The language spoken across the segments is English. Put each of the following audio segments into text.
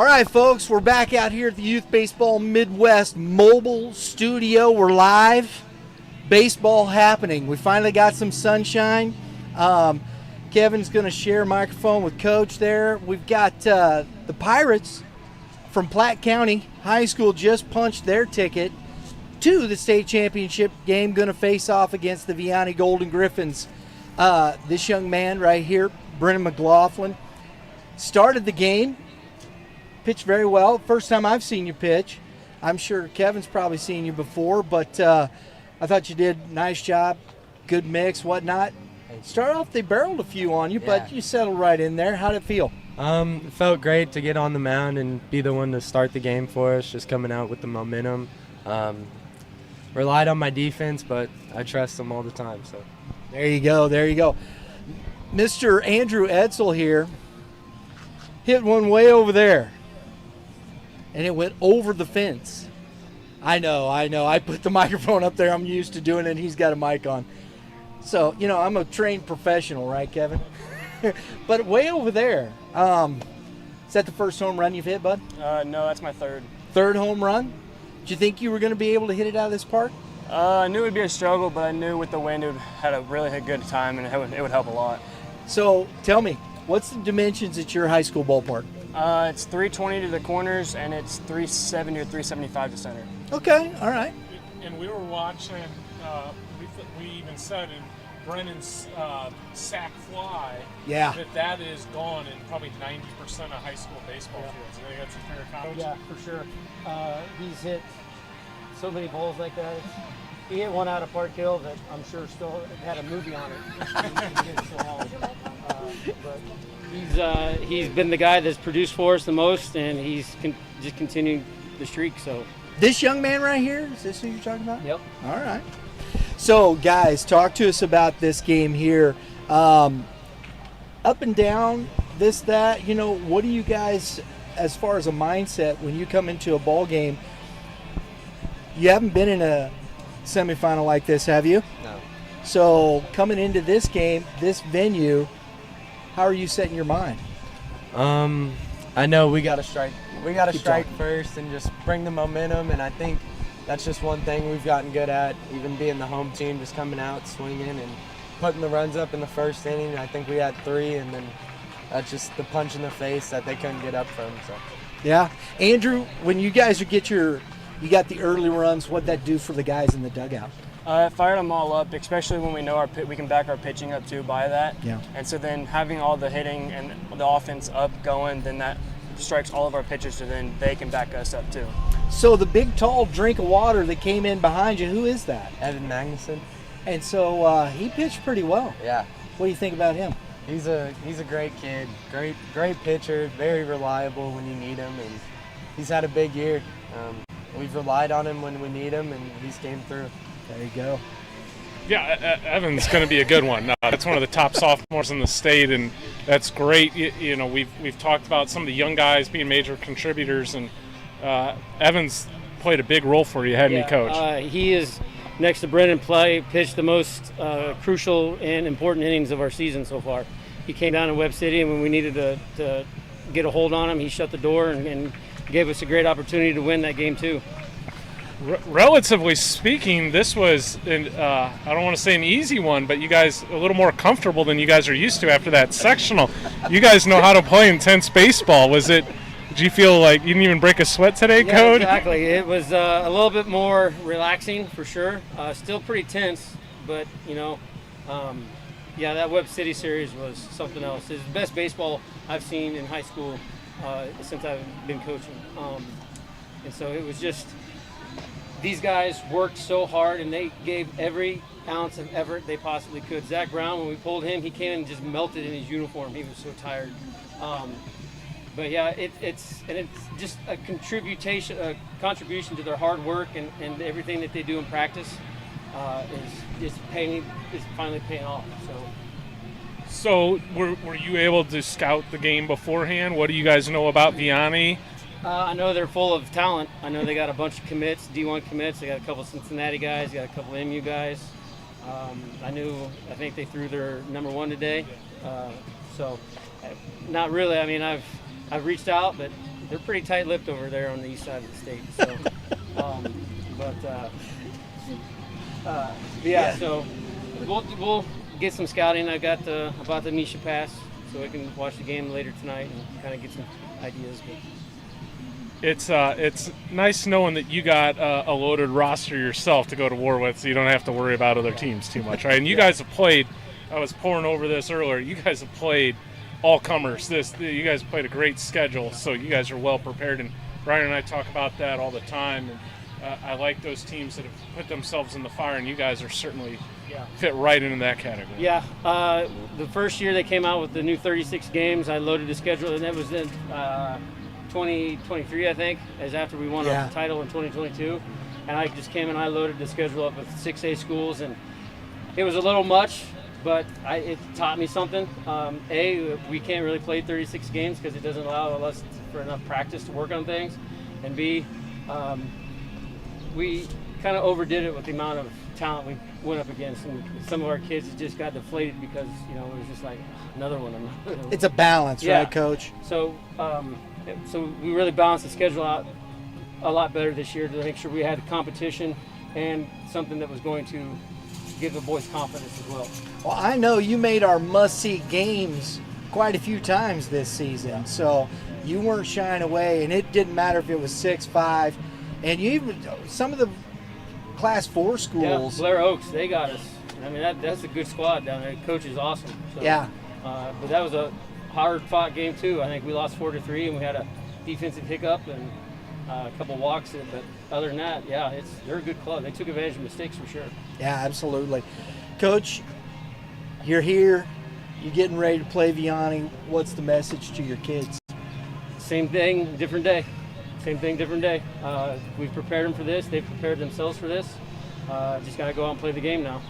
All right, folks, we're back out here at the Youth Baseball Midwest mobile studio. We're live. Baseball happening. We finally got some sunshine. Kevin's going to share a microphone with Coach there. We've got the Pirates from Platte County High School just punched their ticket to the state championship game, going to face off against the Vianney Golden Griffins. This young man right here, Brennan McLaughlin, started the game. Pitched very well. First time I've seen you pitch. I'm sure Kevin's probably seen you before, but I thought you did a nice job. Good mix, whatnot. Start off, they barreled a few on you, but you settled right in there. How'd it feel? It felt great to get on the mound and be the one to start the game for us, just coming out with the momentum. Relied on my defense, but I trust them all the time. So there you go, there you go. Mr. Andrew Edsel here hit one way over there. And it went over the fence. I know. I put the microphone up there. I'm used to doing it, and he's got a mic on. So, I'm a trained professional, right, Kevin? But way over there. Is that the first home run you've hit, bud? No, that's my third. Third home run? Did you think you were going to be able to hit it out of this park? I knew it would be a struggle, but I knew with the wind it had a really good time, and it would help a lot. So, tell me, what's the dimensions at your high school ballpark? It's 320 to the corners, and it's 370 or 375 to center. Okay, all right. And we were watching, we even said in Brennan's sack fly that is gone in probably 90% of high school baseball fields. I think that's a fair comment. Yeah, for sure. He's hit so many balls like that. He hit one out of Park Hill that I'm sure still had a movie on it. But he's been the guy that's produced for us the most, and he's just continuing the streak. So this young man right here, is this who you're talking about? Yep. All right. So guys, talk to us about this game here. Up and down, this, that. What do you guys, as far as a mindset, when you come into a ball game? You haven't been in a semifinal like this, have you? No. So coming into this game, this venue, how are you setting your mind? I know we got to strike. We got to strike first and just bring the momentum. And I think that's just one thing we've gotten good at, even being the home team, just coming out, swinging, and putting the runs up in the first inning. I think we had 3, and then that's just the punch in the face that they couldn't get up from. So. Yeah, Andrew, when you guys you got the early runs, what'd that do for the guys in the dugout? It fired them all up, especially when we know we can back our pitching up too by that. Yeah. And so then having all the hitting and the offense up going, then that strikes all of our pitchers, so then they can back us up too. So the big, tall drink of water that came in behind you, who is that? Evan Magnuson. And so he pitched pretty well. Yeah. What do you think about him? He's a great kid, great pitcher, very reliable when you need him, and he's had a big year. We've relied on him when we need him, and he's came through. There you go. Yeah, Evan's going to be a good one. That's one of the top sophomores in the state, and that's great. We've talked about some of the young guys being major contributors, and Evan's played a big role for you, hadn't he, Coach? He is, next to Brennan, pitched the most crucial and important innings of our season so far. He came down to Webb City, and when we needed to get a hold on him, he shut the door and gave us a great opportunity to win that game too. Relatively speaking, this was, I don't want to say an easy one, but you guys a little more comfortable than you guys are used to after that sectional. You guys know how to play intense baseball. Did you feel like you didn't even break a sweat today, Coach? Exactly. It was a little bit more relaxing for sure. Still pretty tense, but that Webb City series was something else. It's the best baseball I've seen in high school since I've been coaching. And so it was just, these guys worked so hard, and they gave every ounce of effort they possibly could. Zach Brown, when we pulled him, he came in and just melted in his uniform. He was so tired. But yeah, it's just a contribution to their hard work and everything that they do in practice is finally paying off. So were you able to scout the game beforehand? What do you guys know about Vianney? I know they're full of talent. I know they got a bunch of commits, D1 commits. They got a couple of Cincinnati guys, got a couple of MU guys. I think they threw their number 1 today. So not really. I mean, I've reached out, but they're pretty tight-lipped over there on the east side of the state. So, yeah. So we'll get some scouting. I got about the Misha Pass, so we can watch the game later tonight and kind of get some ideas. But it's nice knowing that you got a loaded roster yourself to go to war with, so you don't have to worry about other teams too much, right? And you guys have played. I was pouring over this earlier. You guys have played all comers. You guys played a great schedule, so you guys are well prepared. And Brian and I talk about that all the time. And I like those teams that have put themselves in the fire, and you guys are certainly fit right into that category. Yeah. The first year they came out with the new 36 games, I loaded the schedule, and that was in 2023, I think, as after we won our title in 2022. And I just came and I loaded the schedule up with 6A schools, and it was a little much. But it taught me something. We can't really play 36 games because it doesn't allow us for enough practice to work on things. And B, we kind of overdid it with the amount of talent we went up against. And some of our kids just got deflated because, it was just like, another one. It's a balance, right, Coach? So, so we really balanced the schedule out a lot better this year to make sure we had the competition and something that was going to give the boys confidence as well. Well, I know you made our must-see games quite a few times this season, so you weren't shying away, and it didn't matter if it was 6-5, and you even some of the Class 4 schools. Yeah, Blair Oaks, they got us. I mean, that's a good squad down there. The coach is awesome. So, but that was a hard-fought game too. I think we lost 4-3, and we had a defensive hiccup and a couple walks. But other than that, they're a good club. They took advantage of mistakes for sure. Yeah, absolutely. Coach, you're here. You're getting ready to play Vianney. What's the message to your kids? Same thing, different day. Same thing, different day. We've prepared them for this. They've prepared themselves for this. Just got to go out and play the game now.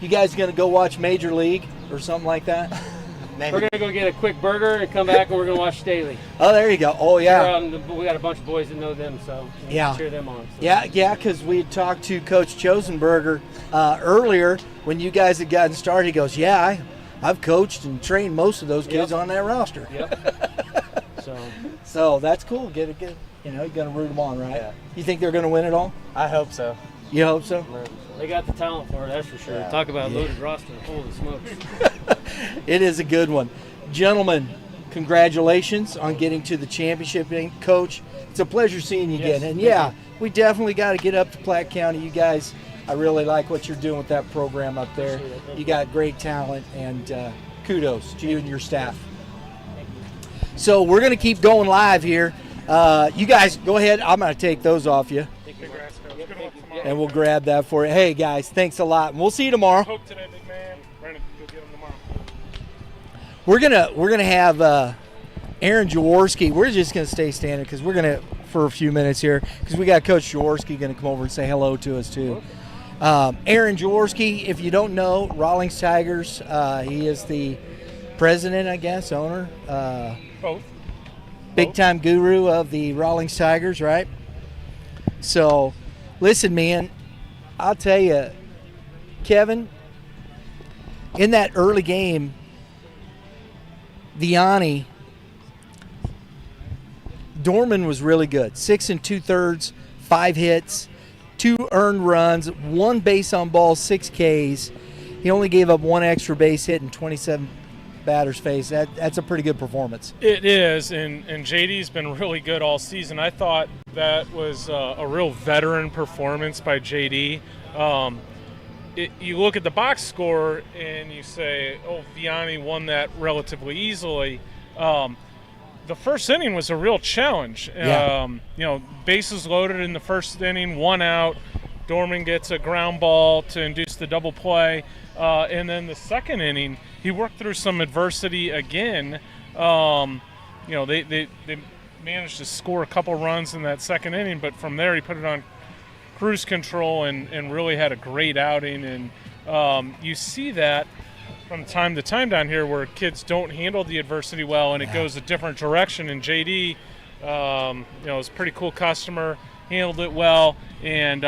You guys going to go watch Major League or something like that? We're going to go get a quick burger and come back, and we're going to watch Staley. Oh, there you go. Oh, yeah. We got a bunch of boys that know them, so cheer them on. So. Yeah, because we had talked to Coach Chosenberger earlier when you guys had gotten started. He goes, I've coached and trained most of those kids on that roster. Yep. So that's cool. Get you're going to root them on, right? Yeah. You think they're going to win it all? I hope so. You hope so? They got the talent for it, that's for sure. Yeah. Talk about a loaded roster. Holy smokes. It is a good one. Gentlemen, congratulations on getting to the championship game. Coach, it's a pleasure seeing you again. And we definitely got to get up to Platte County. You guys, I really like what you're doing with that program up there. You got great talent, and kudos to you and your staff. So we're going to keep going live here. You guys, go ahead. I'm going to take those off you. And we'll grab that for you. Hey, guys, thanks a lot. And we'll see you tomorrow. Hope today, big man. Brandon, go get him tomorrow. We're gonna have Aaron Jaworowski. We're just gonna stay standing because we're gonna for a few minutes here because we got Coach Jaworowski gonna come over and say hello to us too. Aaron Jaworowski, if you don't know, Rawlings Tigers. He is the president, I guess, owner. Both. Big time guru of the Rawlings Tigers, right? So, listen, man, I'll tell you, Kevin, in that early game, Vianney, Dorman was really good. 6 2/3, 5 hits, 2 earned runs, 1 base on ball, 6 Ks. He only gave up 1 extra base hit and 27 batters faced. That's a pretty good performance. It is, and JD's been really good all season. I thought that was a real veteran performance by JD. You look at the box score and you say, Vianney won that relatively easily. The first inning was a real challenge. Bases loaded in the first inning, 1 out. Dorman gets a ground ball to induce the double play. And then the second inning, he worked through some adversity again. They managed to score a couple runs in that second inning, but from there he put it on cruise control and really had a great outing. And you see that from time to time down here where kids don't handle the adversity well and it goes a different direction. And JD, was a pretty cool customer, handled it well, and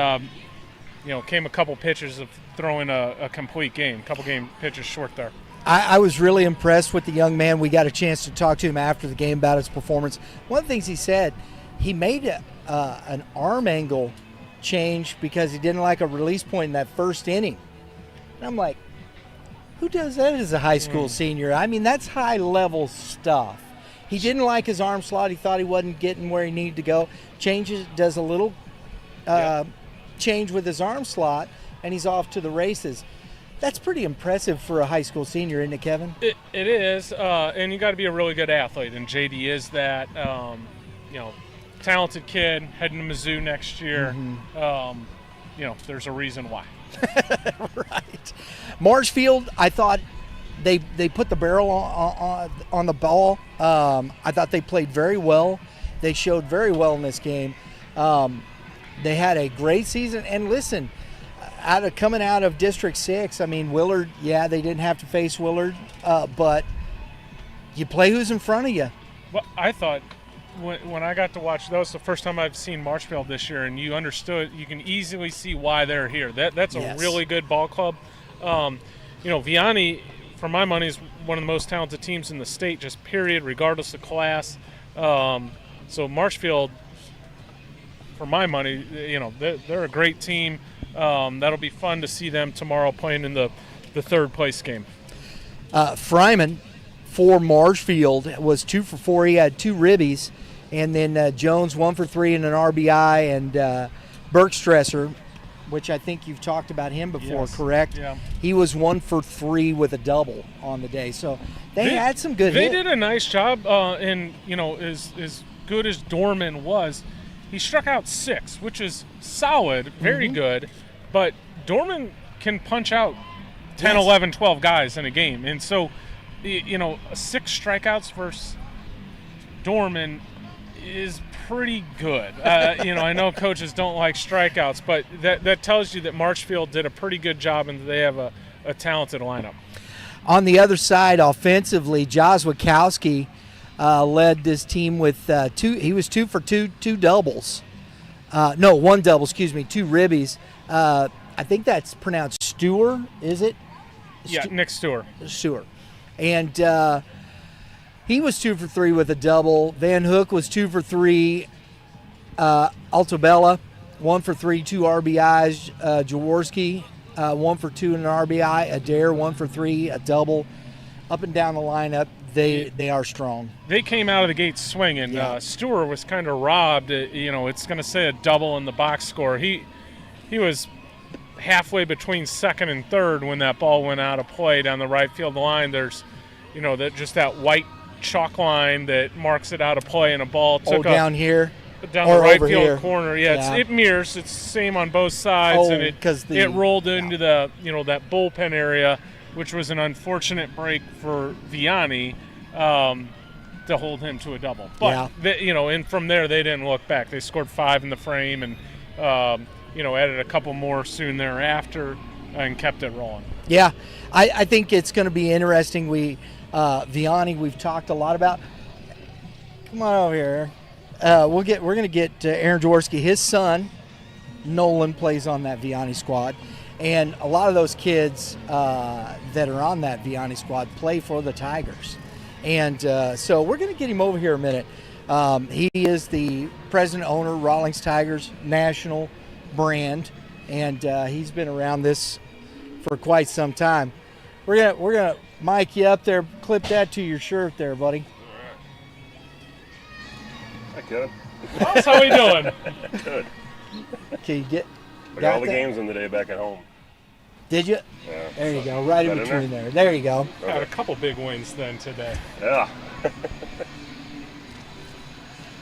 came a couple pitches of throwing a complete game, couple game pitches short there. I was really impressed with the young man. We got a chance to talk to him after the game about his performance. One of the things he said, he made an arm angle change because he didn't like a release point in that first inning. And I'm like, who does that as a high school senior? I mean, that's high-level stuff. He didn't like his arm slot. He thought he wasn't getting where he needed to go. Does a little change with his arm slot, and he's off to the races. That's pretty impressive for a high school senior, isn't it, Kevin? It is, and you got to be a really good athlete, and JD is that. Talented kid heading to Mizzou next year. There's a reason why. Right. Marshfield, I thought they put the barrel on the ball. I thought they played very well. They showed very well in this game. They had a great season. And listen, coming out of District 6, I mean, Willard, they didn't have to face Willard, but you play who's in front of you. Well, I thought when I got to watch those, the first time I've seen Marshfield this year, and you can easily see why they're here. That's a really good ball club. Vianney, for my money, is one of the most talented teams in the state, just period, regardless of class. So Marshfield, for my money, they're a great team. That'll be fun to see them tomorrow playing in the third place game. Fryman for Marshfield was 2 for 4. He had 2 ribbies. And then Jones 1 for 3 and an RBI, and Bergstresser, which I think you've talked about him before, yes. Correct? Yeah. He was 1 for 3 with a double on the day. So they had some good hits. They did a nice job, and as good as Dorman was, he struck out 6, which is solid, very good. But Dorman can punch out 10, 11, 12 guys in a game. And so, 6 strikeouts versus Dorman is pretty good. I know coaches don't like strikeouts, but that tells you that Marshfield did a pretty good job and they have a talented lineup. On the other side, offensively, Jaworowski led this team with 2. He was 2 for 2 doubles. 1 double, 2 ribbies. I think that's pronounced Stewart, is it? Yeah, Nick Stewart. And he was 2 for 3 with a double. Van Hook was 2 for 3. Altabella, 1 for 3, 2 RBIs. Jaworowski, 1 for 2 and an RBI. Adair, 1 for 3, a double. Up and down the lineup, they are strong. They came out of the gate swinging. Yeah. Stewart was kind of robbed. It's going to say a double in the box score. He was halfway between second and third when that ball went out of play down the right field line. There's, that white chalk line that marks it out of play, and a ball took down here down the right field corner. It mirrors. It's the same on both sides, and it rolled into the that bullpen area, which was an unfortunate break for Vianney to hold him to a double. But and from there they didn't look back. They scored 5 in the frame, and added a couple more soon thereafter, and kept it rolling. Yeah, I think it's going to be interesting. Vianney, we've talked a lot about. Come on over here. We're going to get Aaron Jaworowski. His son, Nolan, plays on that Vianney squad. And a lot of those kids that are on that Vianney squad play for the Tigers. And so we're going to get him over here a minute. He is the president owner, Rawlings Tigers national brand. And he's been around this for quite some time. We're gonna mic you up there, clip that to your shirt there, buddy. Hi, Kevin. How we doing? Good. Can you get? I got all the games in the day back at home. Did you? Yeah. There you go, right in between there. There you go. Okay. Got a couple big wins then today. Yeah.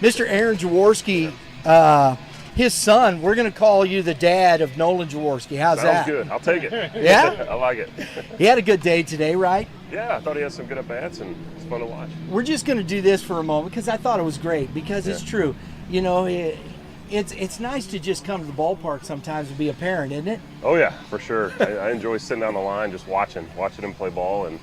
Mr. Aaron Jaworowski, his son, we're going to call you the dad of Nolan Jaworowski. How's that? Sounds good. I'll take it. Yeah? I like it. He had a good day today, right? Yeah, I thought he had some good at-bats, and it's fun to watch. We're just going to do this for a moment because I thought it was great because it's true. It's nice to just come to the ballpark sometimes and be a parent, isn't it? Oh, yeah, for sure. I enjoy sitting down the line just watching him play ball, and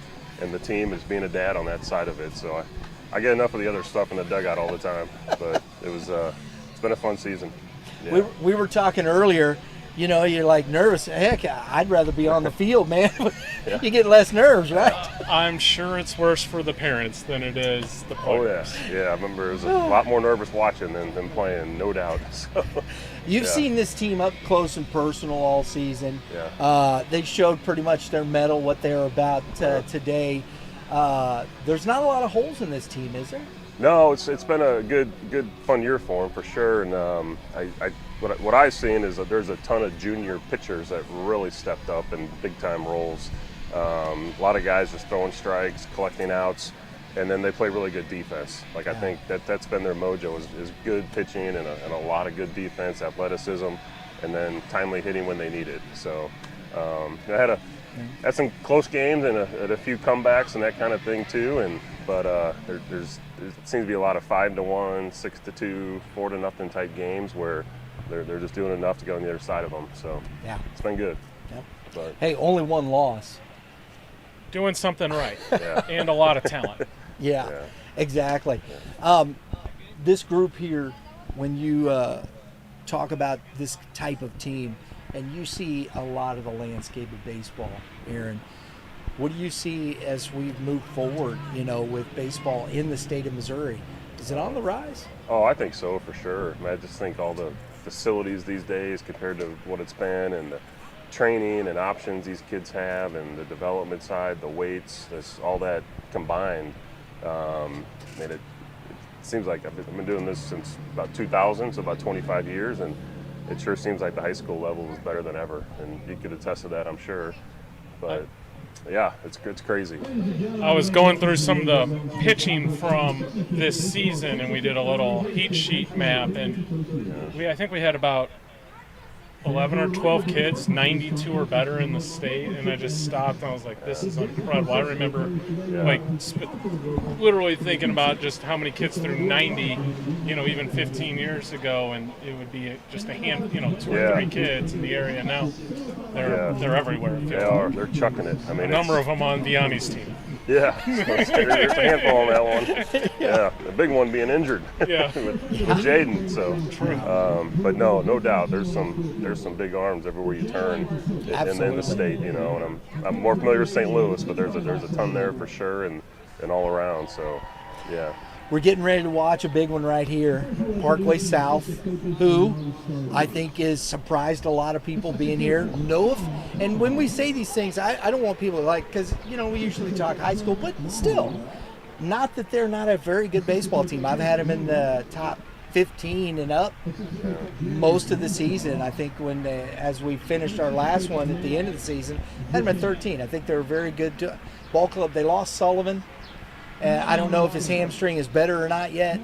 the team is being a dad on that side of it. So I get enough of the other stuff in the dugout all the time, but it's been a fun season. Yeah. We were talking earlier, you know, you're like nervous. Heck, I'd rather be on the field, man. You get less nerves, right? I'm sure it's worse for the parents than it is the players. Oh, yeah. I remember it was a lot more nervous watching than playing, no doubt. So, You've seen this team up close and personal all season. Yeah. They showed pretty much their mettle, what they're about today. There's not a lot of holes in this team, is there? No, it's been a good fun year for them for sure. And what I've seen is that there's a ton of junior pitchers that really stepped up in big time roles. A lot of guys just throwing strikes, collecting outs, and then they play really good defense. Like I think that's been their mojo is good pitching and a lot of good defense, athleticism, and then timely hitting when they need it. So I had some close games and a few comebacks and that kind of thing too. But there seems to be a lot of 5-1, 6-2, 4-0 type games where they're just doing enough to go on the other side of them. So it's been good. Yep. But hey, only one loss. Doing something right, and a lot of talent. Yeah. Exactly. This group here, when you talk about this type of team, and you see a lot of the landscape of baseball, Aaron, what do you see as we move forward, you know, with baseball in the state of Missouri? Is it on the rise? Oh, I think so for sure. I just think all the facilities these days compared to what it's been, and the training and options these kids have, and the development side, the weights, all that combined, it seems like I've been doing this since about 2000, so about 25 years, and it sure seems like the high school level is better than ever, and you could attest to that, I'm sure. But yeah, it's crazy. I was going through some of the pitching from this season, and we did a little heat sheet map, and I think we had about 11 or 12 kids, 92 or better in the state, and I just stopped and I was like, this is incredible. I remember literally thinking about just how many kids through 90, you know, even 15 years ago, and it would be just a hand, you know, 2 or 3 kids in the area. Now they're everywhere. They are. They're chucking it. I mean, a number of them on Vianney's team. Yeah, there's a handful on that one. Yeah, the big one being injured with Jaden. So, but no doubt, there's some big arms everywhere you turn in the state. You know, and I'm more familiar with St. Louis, but there's a ton there for sure, and all around. So, yeah. We're getting ready to watch a big one right here, Parkway South, who I think is surprised a lot of people being here. And when we say these things, I don't want people to because, you know, we usually talk high school, but still, not that they're not a very good baseball team. I've had them in the top 15 and up most of the season. I think as we finished our last one at the end of the season, had them at 13. I think they're a very good ball club. They lost Sullivan. I don't know if his hamstring is better or not yet,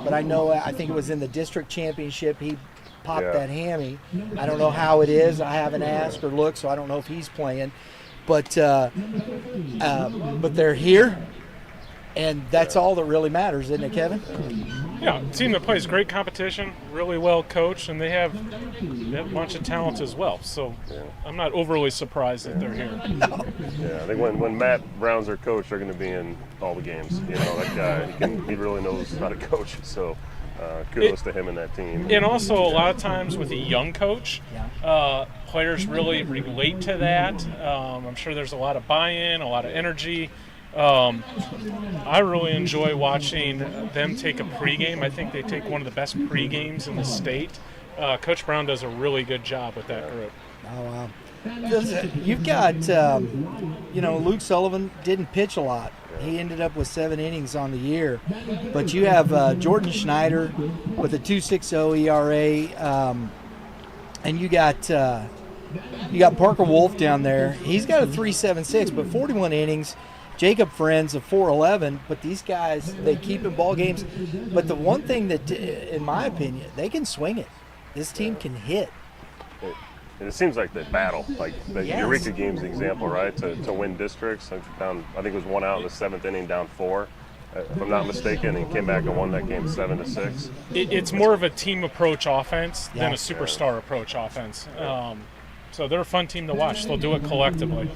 but I think it was in the district championship he popped that hammy. I don't know how it is. I haven't asked or looked, so I don't know if he's playing. But they're here, and that's all that really matters, isn't it, Kevin? Yeah, a team that plays great competition, really well coached, and they have a bunch of talent as well. So I'm not overly surprised that they're here. No. Yeah, I think when Matt Brown's their coach, they're going to be in all the games. You know, that guy, he really knows how to coach. So kudos to him and that team. And also, a lot of times with a young coach, players really relate to that. I'm sure there's a lot of buy-in, a lot of energy. I really enjoy watching them take a pregame. I think they take one of the best pregames in the state. Coach Brown does a really good job with that group. Oh, wow. You've got, Luke Sullivan didn't pitch a lot. He ended up with 7 innings on the year. But you have Jordan Schneider with a 2.60 ERA, and you got Parker Wolf down there. He's got a 3.76, but 41 innings. Jacob Friends of 4.11, but these guys, they keep in ball games. But the one thing that, in my opinion, they can swing it. This team can hit. And it seems like they battle. Like the Eureka game's the example, right? To win districts. I think it was 1 out in the 7th inning, down 4, if I'm not mistaken, and came back and won that game 7-6. It's more of a team approach offense than a superstar approach offense. So they're a fun team to watch. They'll do it collectively.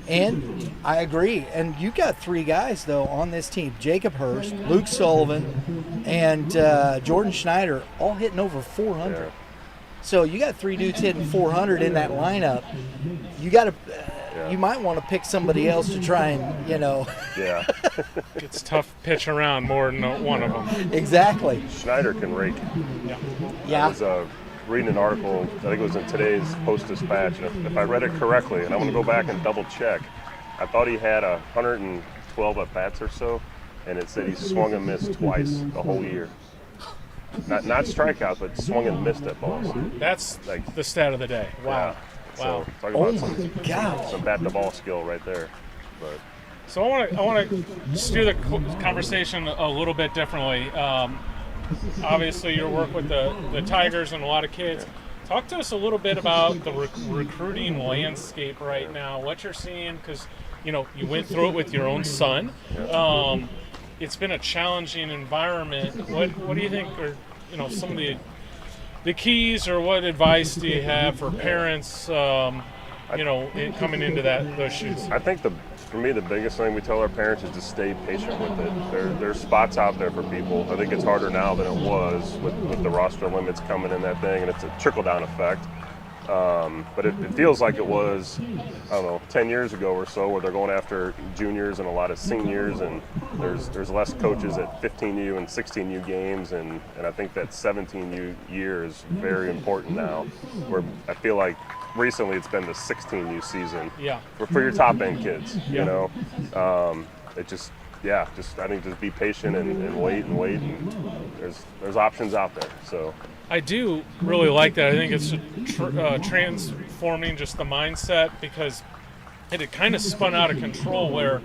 And I agree. And you got 3 guys though on this team: Jacob Hurst, Luke Sullivan, and Jordan Schneider, all hitting over 400. So you got 3 dudes hitting 400 in that lineup. You got to. You might want to pick somebody else to try and, Yeah. It's tough pitch around more than one of them. Exactly. Schneider can rake. Yeah. I was reading an article, I think it was in today's Post-Dispatch, and if I read it correctly, and I'm going to go back and double check, I thought he had 112 at-bats or so, and it said he swung and missed twice the whole year. Not strikeout, but swung and missed at balls. That's like the stat of the day. Wow. Yeah. Wow. So talk about God. some bat to ball skill right there. But So I want to steer the conversation a little bit differently. Obviously, your work with the Tigers and a lot of kids. Talk to us a little bit about the recruiting landscape right now. What you're seeing, because you went through it with your own son. It's been a challenging environment. What do you think are some of the keys, or what advice do you have for parents? Coming into those shoes. I think for me, the biggest thing we tell our parents is to stay patient with it. There's spots out there for people. I think it's harder now than it was with the roster limits coming in that thing, and it's a trickle-down effect. But it feels like it was, 10 years ago or so, where they're going after juniors and a lot of seniors, and there's less coaches at 15U and 16U games, and I think that 17U year is very important now, where I feel like recently it's been the 16U season for your top end kids. It just I think just be patient and wait, and there's options out there. So I do really like that. I think it's transforming just the mindset, because it had kind of spun out of control where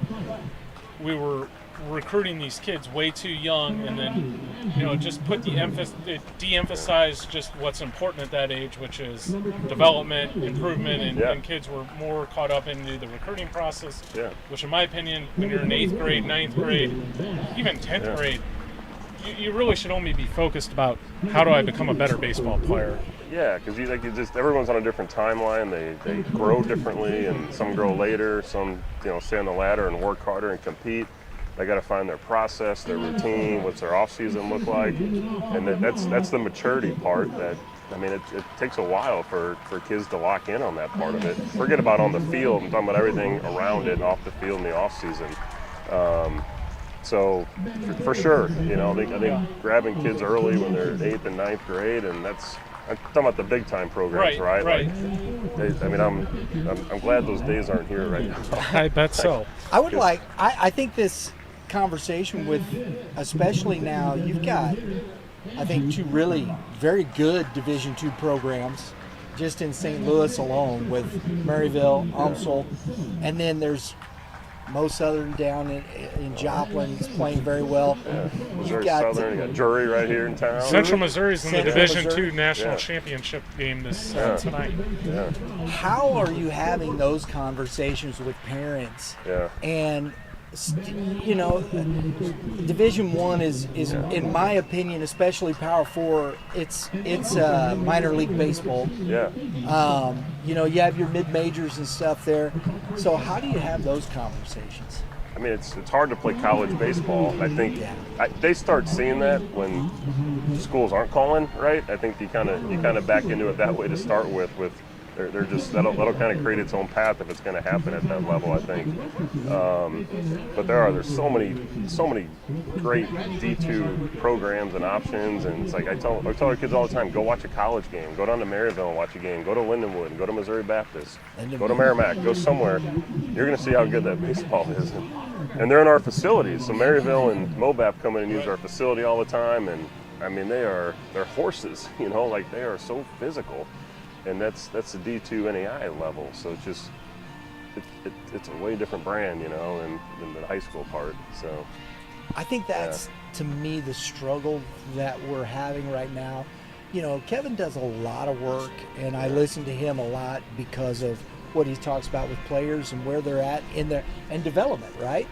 we were recruiting these kids way too young, and then just put it de-emphasized just what's important at that age, which is development, improvement, and kids were more caught up into the recruiting process, which in my opinion, when you're in 8th grade, 9th grade, even 10th grade, you really should only be focused about how do I become a better baseball player. Yeah, because everyone's on a different timeline. They grow differently, and some grow later, some stay on the ladder and work harder and compete. They got to find their process, their routine, what's their off season look like, and that's the maturity part. That it takes a while for kids to lock in on that part of it. Forget about on the field. I'm talking about everything around it, off the field in the off season. So for sure, I think grabbing kids early when they're 8th and 9th grade, and I'm talking about the big time programs, right? Right. I'm glad those days aren't here right now. I bet so. I think this conversation with, especially now, you've got, I think, 2 really very good Division II programs just in St. Louis alone, with Maryville, Umsel, and then there's Mo Southern down in Joplin is playing very well. Missouri Southern, you got Drury right here in town. Central Missouri's in the Division Missouri. II National Championship game this tonight. Yeah. How are you having those conversations with parents? Yeah. And Division I is in my opinion, especially Power 4. It's minor league baseball. Yeah. You have your mid majors and stuff there. So how do you have those conversations? It's hard to play college baseball. I think they start seeing that when schools aren't calling, right? I think you kind of back into it that way to start with. They're just that'll kind of create its own path if it's going to happen at that level, I think. But there's so many great D2 programs and options, and it's like I tell our kids all the time, go watch a college game, go down to Maryville and watch a game, go to Lindenwood, go to Missouri Baptist, go to Merrimack, go somewhere. You're going to see how good that baseball is, and they're in our facilities. So Maryville and Mobap come in and use our facility all the time, and they're horses, they are so physical. And that's the D2 NAI level, so it's just it's a way different brand, than the high school part. So I think that's to me the struggle that we're having right now. Kevin does a lot of work, and I listen to him a lot because of what he talks about with players and where they're at in their development, right?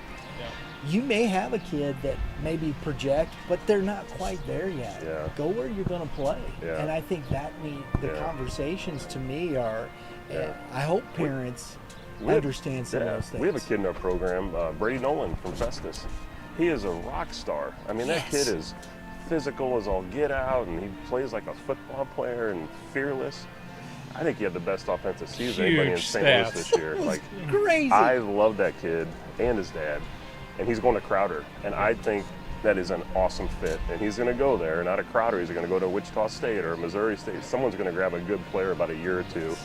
You may have a kid that maybe project, but they're not quite there yet. Yeah. Go where you're going to play. Yeah. And I think the conversations to me are, I hope parents understand some of those things. We have a kid in our program, Brady Nolan from Festus. He is a rock star. That kid is physical as all get out, and he plays like a football player and fearless. I think he had the best offensive season anybody in St. Louis this year. Like, Crazy. I love that kid and his dad, and he's going to Crowder, and I think that is an awesome fit. And he's going to go there, not a Crowder. He's going to go to Wichita State or Missouri State. Someone's going to grab a good player about a year or two,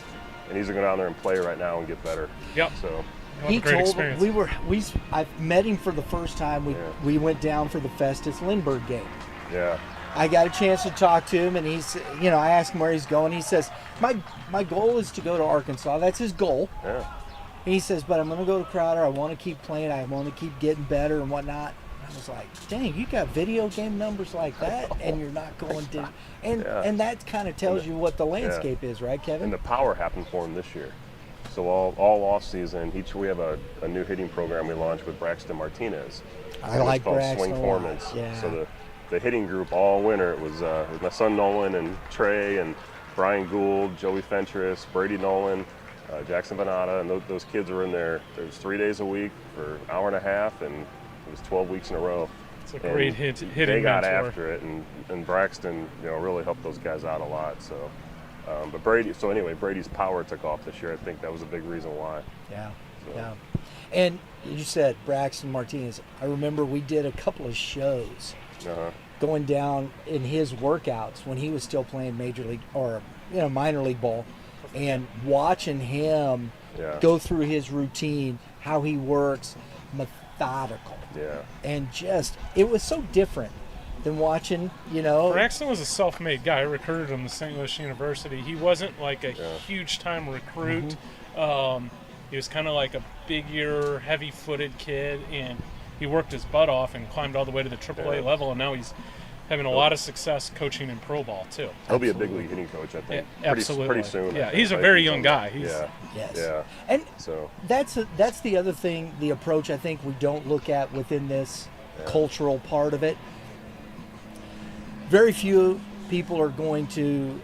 and he's going to go down there and play right now and get better. Yep. So He told I met him for the first time. We went down for the Festus Lindbergh game. yeah, I got a chance to talk to him, and he's, I asked him where he's going. He says, my goal is to go to Arkansas. That's his goal. yeah. And he says, but I'm going to go to Crowder. I want to keep playing. I want to keep getting better and whatnot. I was like, dang, you got video game numbers like that, and you're not going to. And that kind of tells you what the landscape is, right, Kevin? And the power happened for him this year. So all off season, we have a new hitting program we launched with Braxton Martinez. I like it's called Braxton Swing a lot. Formants. Yeah. So the hitting group all winter, it was my son Nolan and Trey and Brian Gould, Joey Fentress, Brady Nolan, Jackson Venata, and those kids were in there. There was 3 days a week for an hour and a half, and it was 12 weeks in a row. It's a great hitting They got mentor. after it, and Braxton, really helped those guys out a lot. So, but Brady's power took off this year. I think that was a big reason why. Yeah, So. yeah. And you said Braxton Martinez. I remember we did a couple of shows Uh-huh. going down in his workouts when he was still playing major league or minor league ball, and watching him Yeah. go through his routine, how he works, methodical, Yeah. and just it was so different than watching. Braxton was a self-made guy. I recruited him to St. Louis University. He wasn't like a huge-time recruit. He was kind of like a big-year, heavy-footed kid, and he worked his butt off and climbed all the way to the AAA level, and now he's having a lot of success coaching in pro ball, too. He'll be a big league hitting coach, I think. Absolutely. Pretty soon. I Yeah, think. he's a Like, very young guy. Yeah. Yes. Yeah. And So. that's the other thing, the approach I think we don't look at within this cultural part of it. Very few people are going to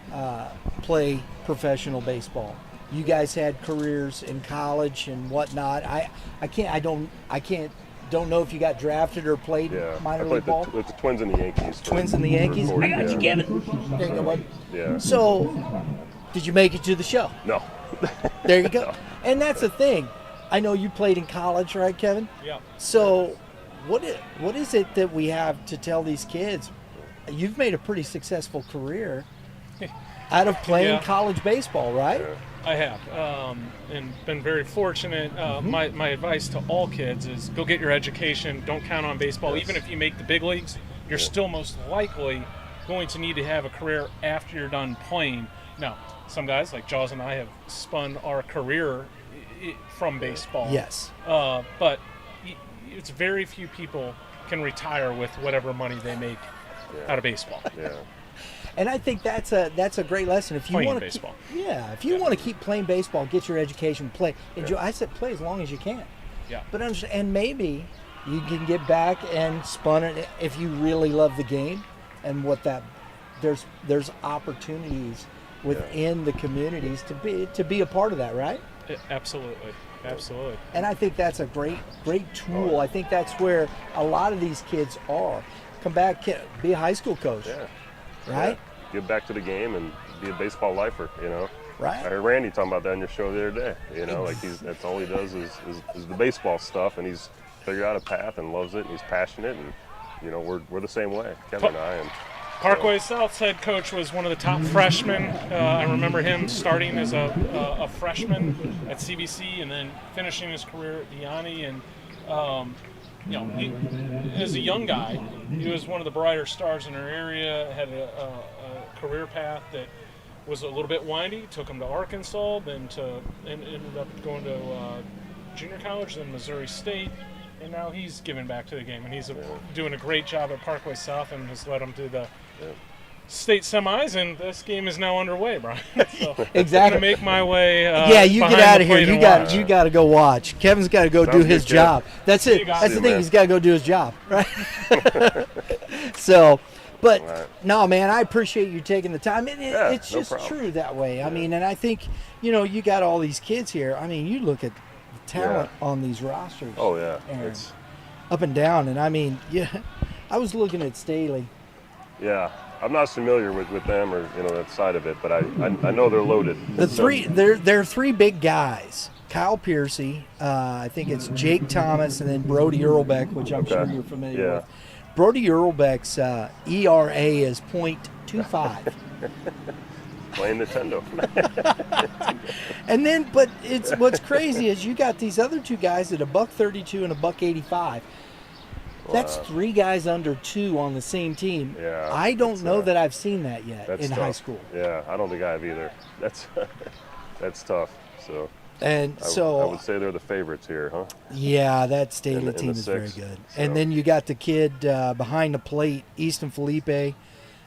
play professional baseball. You guys had careers in college and whatnot. I don't know if you got drafted or played Yeah. minor I league played ball. the Twins and the Yankees. Twins and the Yankees. I I got you, Kevin. There you go, bud. Yeah. So, did you make it to the show? No. There you go. And that's the thing. I know you played in college, right, Kevin? Yeah. So, what is it that we have to tell these kids? You've made a pretty successful career out of playing college baseball, right? Yeah. I have, and been very fortunate. My advice to all kids is go get your education. Don't count on baseball. Yes. Even if you make the big leagues, you're still most likely going to need to have a career after you're done playing. Now, some guys like Jaws and I have spun our career from baseball. Yes. But it's very few people can retire with whatever money they make out of baseball. Yeah. And I think that's a great lesson. If you Playing want to baseball. if you want to keep playing baseball, get your education, play. Enjoy. I said play as long as you can. Yeah. But understand, and maybe you can get back and spun it if you really love the game, and there's opportunities within the communities to be a part of that, right? Absolutely. And I think that's a great tool. I think that's where a lot of these kids are. Come back, be a high school coach. Yeah. Right? Yeah. Get back to the game and be a baseball lifer, Right. I heard Randy talking about that on your show the other day. Like that's all he does is the baseball stuff, and he's figured out a path and loves it, and he's passionate, and we're the same way, Kevin and I. And Parkway South's head coach was one of the top freshmen. I remember him starting as a freshman at CBC and then finishing his career at Vianney. And as a young guy, he was one of the brighter stars in our area. Had a career path that was a little bit windy. Took him to Arkansas, then ended up going to junior college, then Missouri State. And now he's giving back to the game, and he's doing a great job at Parkway South, and has led them to the state semis. And this game is now underway, Brian. So Exactly. I'm gonna make my way. You get behind out the of here. plate You and got watch. you got to go watch. Kevin's got to go Sounds do his good, Kev. job. That's it. You got That's it, the thing. man. He's got to go do his job, right? So, but Right. no, man, I appreciate you taking the time. It's no just problem. true that way. I mean, and I think you got all these kids here. I mean, you look at the talent on these rosters. Oh yeah, Aaron. it's Up and down, and I mean, I was looking at Staley, Yeah. I'm not familiar with them or that side of it, but I know they're loaded. There are three big guys. Kyle Piercy, I think it's Jake Thomas, and then Brody Earlbeck, which I'm sure you're familiar with. Brody Earlbeck's ERA is .25. Playing Nintendo. And then, but what's crazy is you got these other two guys at $132 and $185. That's three guys under 2 on the same team. Yeah, I don't know that I've seen that yet in high school. Yeah, I don't think I have either. That's tough. So. And I would say they're the favorites here, huh? Yeah, that Staley team is very good. So. And then you got the kid behind the plate, Easton Felipe,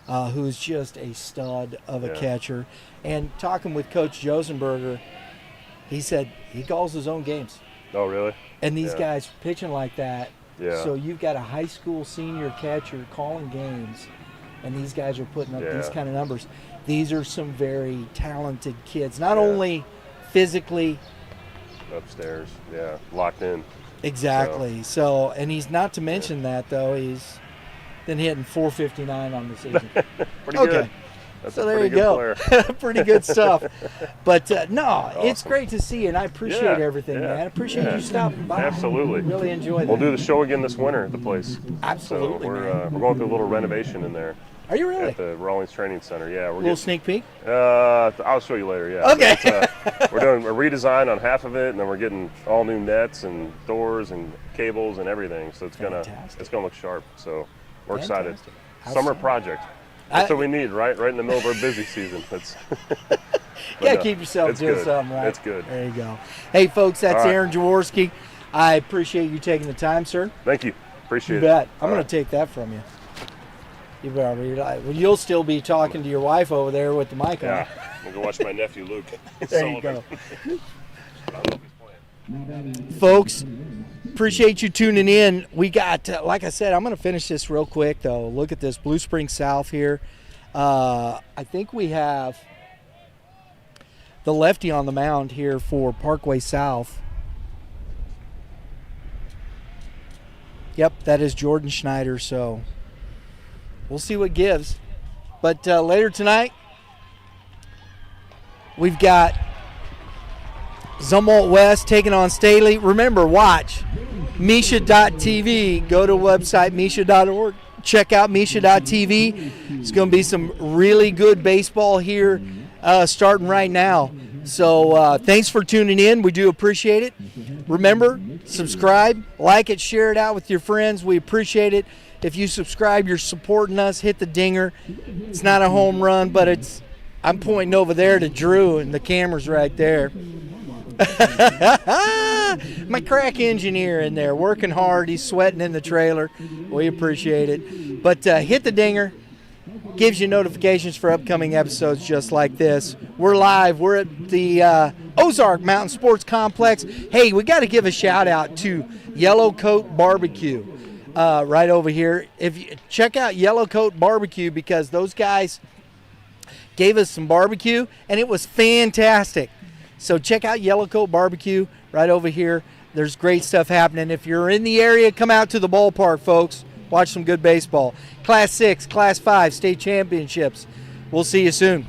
who's just a stud of a catcher. And talking with Coach Josenberger, he said he calls his own games. Oh, really? And these guys pitching like that. Yeah. So you've got a high school senior catcher calling games, and these guys are putting up these kind of numbers. These are some very talented kids, not only physically. Upstairs, locked in. Exactly. So, and he's not to mention that, though, he's been hitting .459 on the season. Pretty good. That's so there you go. Pretty good stuff. But awesome. It's great to see you, and I appreciate everything, man. I appreciate you stopping by. Absolutely. Really enjoy that. We'll do the show again this winter at the place. Absolutely, so we're going through a little renovation in there. Are you really? At the Rawlings Training Center, yeah. We're a little sneak peek? I'll show you later, yeah. Okay. We're doing a redesign on half of it, and then we're getting all new nets and doors and cables and everything. So it's gonna look sharp. So we're excited. Summer project. That's what we need, right? Right in the middle of our busy season. Gotta keep yourself doing something, right? It's good. There you go. Hey, folks, that's Aaron Jaworowski. I appreciate you taking the time, sir. Thank you. Appreciate it. You bet. I'm going to take that from you. You better well, you'll still be talking to your wife over there with the mic on. Yeah. I'm going to go watch my nephew, Luke. There you go. Folks, appreciate you tuning in. We got, like I said, I'm going to finish this real quick, though. Look at this, Blue Spring South here. I think we have the lefty on the mound here for Parkway South. Yep, that is Jordan Schneider, so we'll see what gives. But later tonight, we've got Zumwalt West taking on Staley. Remember, watch Misha.tv. Go to website Misha.org. Check out Misha.tv. It's going to be some really good baseball here starting right now. So thanks for tuning in. We do appreciate it. Remember, subscribe, like it, share it out with your friends. We appreciate it. If you subscribe, you're supporting us. Hit the dinger. It's not a home run, but I'm pointing over there to Drew, and the camera's right there. My crack engineer in there working hard. He's sweating in the trailer. We appreciate it. But hit the dinger. Gives you notifications for upcoming episodes just like this. We're live. We're at the Ozark Mountain Sports Complex. Hey, we got to give a shout out to Yellow Coat Barbecue right over here. If you check out Yellow Coat Barbecue, because those guys gave us some barbecue and it was fantastic. So check out Yellow Coat Barbecue right over here. There's great stuff happening. If you're in the area, come out to the ballpark, folks. Watch some good baseball. Class 6, Class 5 State Championships. We'll see you soon.